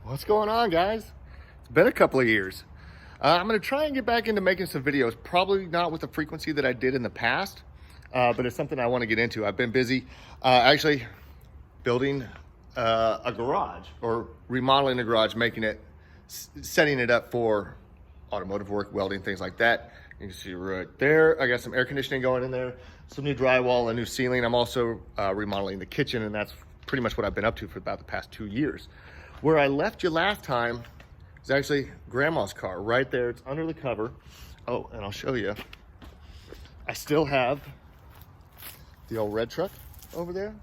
What's going on, guys? It's been a couple of years. I'm gonna try and get back into making some videos, probably not with the frequency that I did in the past, but it's something I want to get into. I've been busy actually building a garage, or remodeling a garage, making it, setting it up for automotive work, welding, things like that. You can see right there, I got some air conditioning going in there, some new drywall, a new ceiling. I'm also remodeling the kitchen, and that's pretty much what I've been up to for about the past 2 years. Where I left you last time is actually Grandma's car right there. It's under the cover. Oh, and I'll show you. I still have the old red truck over there.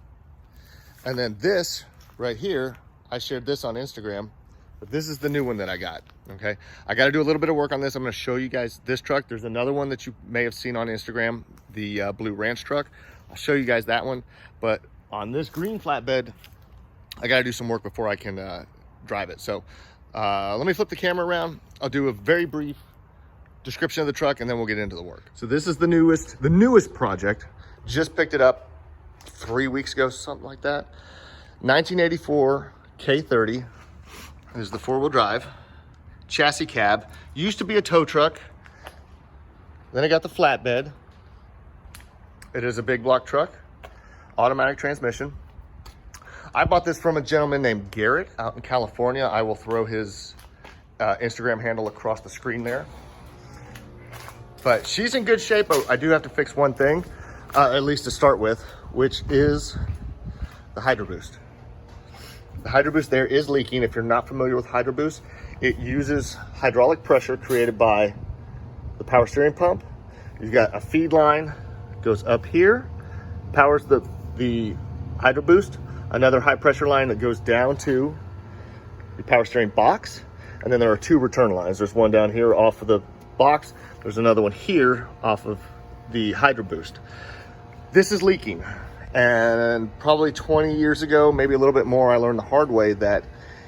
And then this right here, I shared this on Instagram, but this is the new one that I got, okay? I got to do a little bit of work on this. I'm going to show you guys this truck. There's another one that you may have seen on Instagram, the blue ranch truck. I'll show you guys that one. But on this green flatbed, I got to do some work before I can drive it. So let me flip the camera around. I'll do a very brief description of the truck, and then we'll get into the work. So this is the newest project. Just picked it up 3 weeks ago, something like that. 1984 K30. This is the four-wheel drive chassis cab. Used to be a tow truck. Then I got the flatbed. It is a big block truck, automatic transmission. I bought this from a gentleman named Garrett out in California. I will throw his Instagram handle across the screen there. But she's in good shape. I do have to fix one thing, at least to start with, which is the HYDROBOOST. The HYDROBOOST there is leaking. If you're not familiar with HYDROBOOST, it uses hydraulic pressure created by the power steering pump. You've got a feed line, goes up here, powers the HYDROBOOST. Another high pressure line that goes down to the power steering box. And then there are two return lines. There's one down here off of the box. There's another one here off of the HYDROBOOST. This is leaking. And probably 20 years ago, maybe a little bit more, I learned the hard way that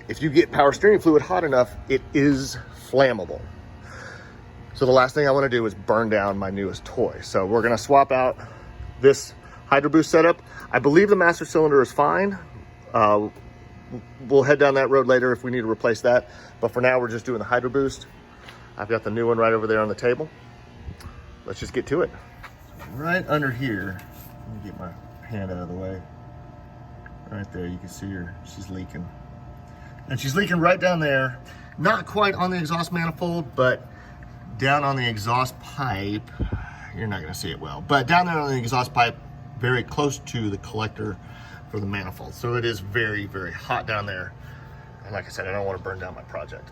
if you get power steering fluid hot enough, it is flammable. So the last thing I want to do is burn down my newest toy. So we're going to swap out this HYDROBOOST setup. I believe the master cylinder is fine. We'll head down that road later if we need to replace that. But for now, we're just doing the HYDROBOOST. I've got the new one right over there on the table. Let's just get to it. Right under here, let me get my hand out of the way. Right there, you can see her, she's leaking. And she's leaking right down there. Not quite on the exhaust manifold, but down on the exhaust pipe. You're not gonna see it well, but down there on the exhaust pipe, very close to the collector for the manifold. So it is very, very hot down there. And like I said, I don't want to burn down my project.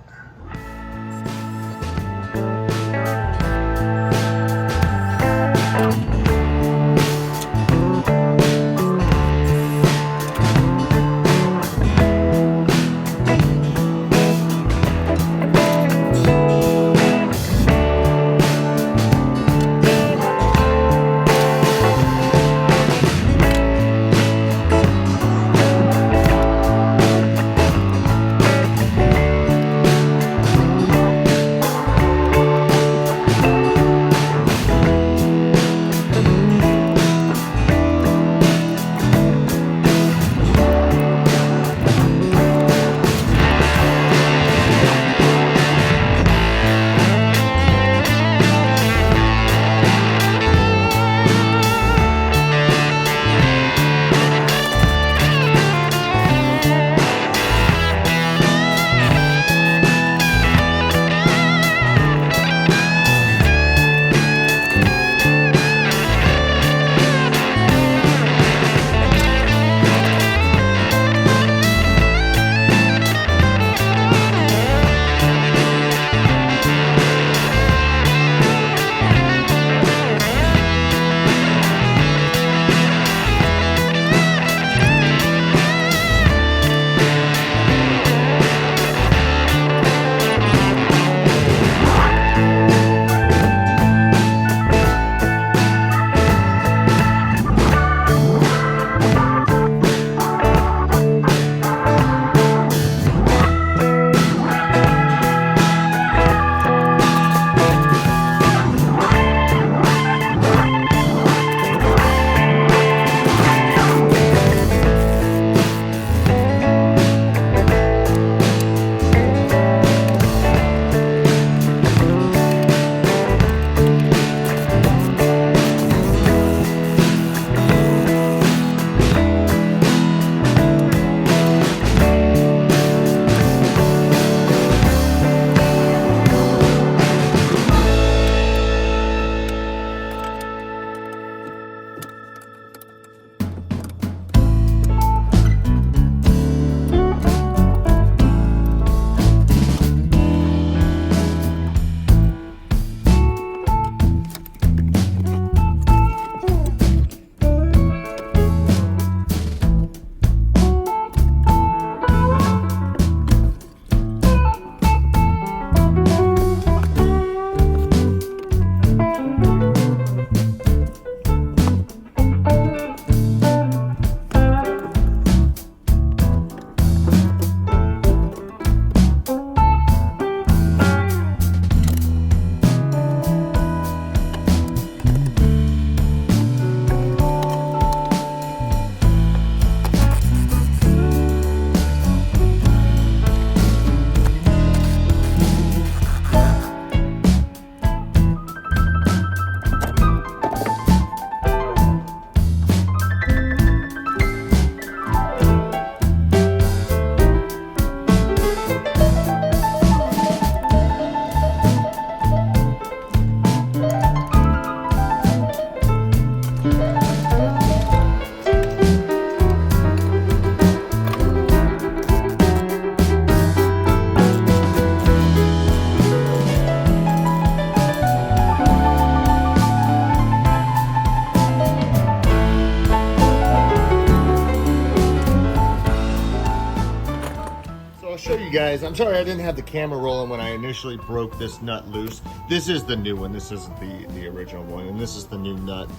guys, I'm sorry I didn't have the camera rolling when I initially broke this nut loose. This is the new one. This isn't the original one, and this is the new nut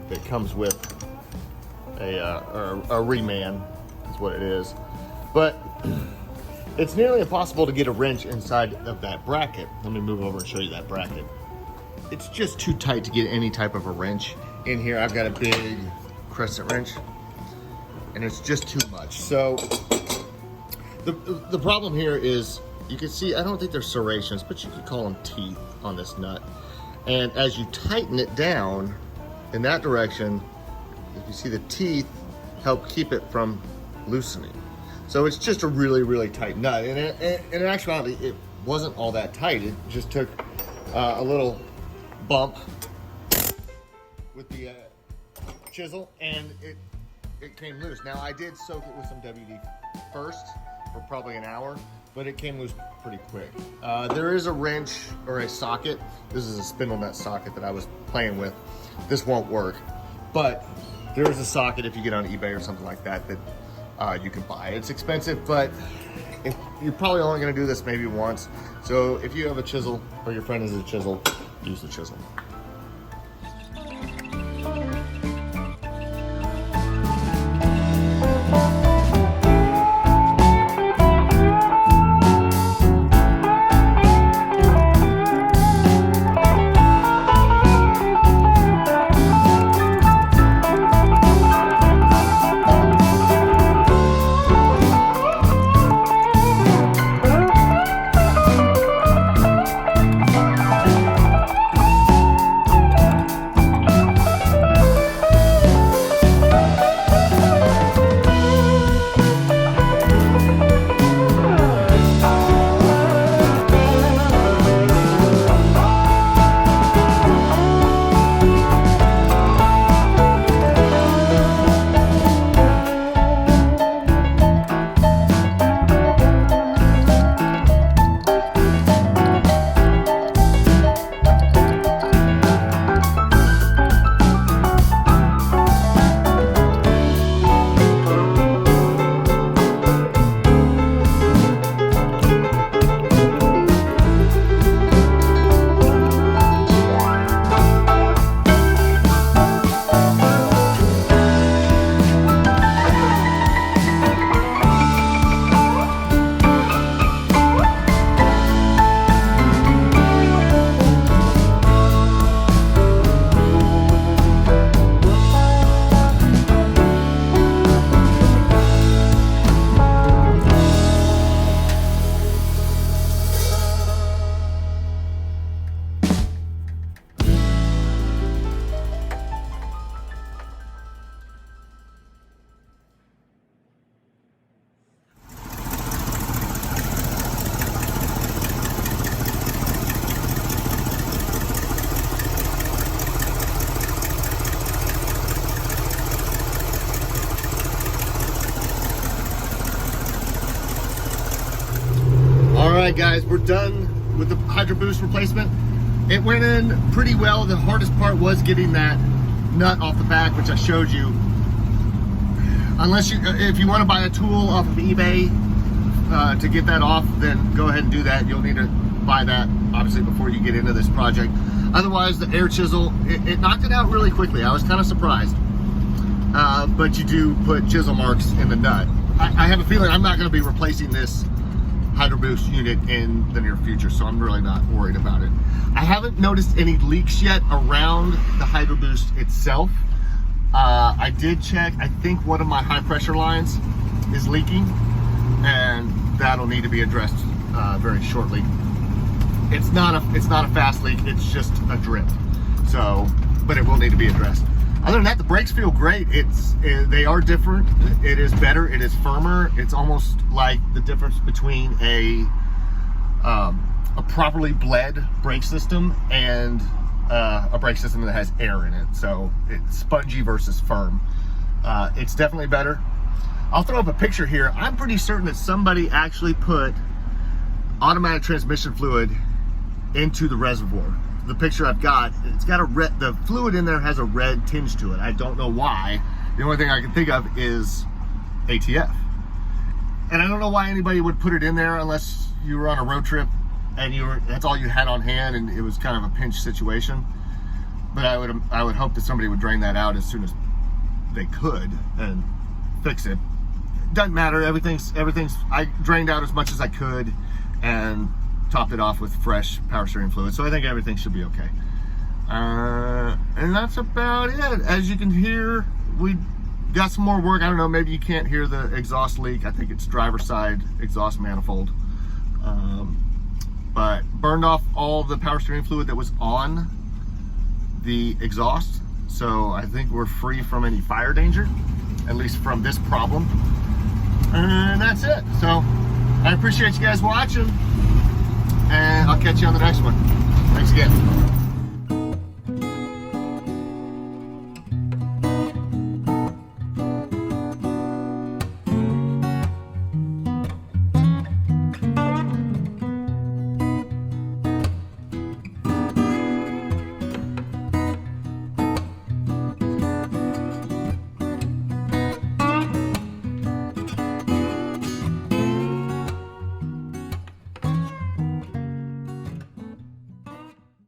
that comes with a reman, is what it is. But it's nearly impossible to get a wrench inside of that bracket. Let me move over and show you that bracket. It's just too tight to get any type of a wrench in here. I've got a big crescent wrench, and it's just too much. So the problem here is, you can see, I don't think they're serrations, but you could call them teeth on this nut. And as you tighten it down in that direction, if you see the teeth help keep it from loosening. So it's just a really, really tight nut. And in actuality, it wasn't all that tight. It just took a little bump with the chisel, and it came loose. Now, I did soak it with some WD first for probably an hour, but it came loose pretty quick. There is a wrench or a socket. This is a spindle nut socket that I was playing with. This won't work, but there is a socket if you get on eBay or something like that that you can buy. It's expensive, but you're probably only gonna do this maybe once. So if you have a chisel or your friend has a chisel, use the chisel. Alright guys, we're done with the HYDROBOOST replacement. It went in pretty well. The hardest part was getting that nut off the back, which I showed you. If you want to buy a tool off of eBay to get that off, then go ahead and do that. You'll need to buy that obviously before you get into this project. Otherwise, the air chisel, it knocked it out really quickly. I was kind of surprised. But you do put chisel marks in the nut. I have a feeling I'm not going to be replacing this HYDROBOOST unit in the near future, so I'm really not worried about it. I haven't noticed any leaks yet around the HYDROBOOST itself. I did check. I think one of my high pressure lines is leaking, and that'll need to be addressed very shortly. It's not a fast leak. It's just a drip. So, but it will need to be addressed. Other than that, the brakes feel great. They are different. It is better. It is firmer. It's almost like the difference between a properly bled brake system and a brake system that has air in it. So it's spongy versus firm. It's definitely better. I'll throw up a picture here. I'm pretty certain that somebody actually put automatic transmission fluid into the reservoir. The picture I've got, it's got the fluid in there has a red tinge to it. I don't know why. The only thing I can think of is ATF. And I don't know why anybody would put it in there unless you were on a road trip and that's all you had on hand and it was kind of a pinch situation. But I would hope that somebody would drain that out as soon as they could and fix it. Doesn't matter, everything's I drained out as much as I could and topped it off with fresh power steering fluid, so I think everything should be okay. And that's about it. As you can hear, we got some more work. I don't know, maybe you can't hear the exhaust leak. I think it's driver's side exhaust manifold. But burned off all the power steering fluid that was on the exhaust, so I think we're free from any fire danger, at least from this problem. And that's it. So I appreciate you guys watching, and I'll catch you on the next one. Thanks again.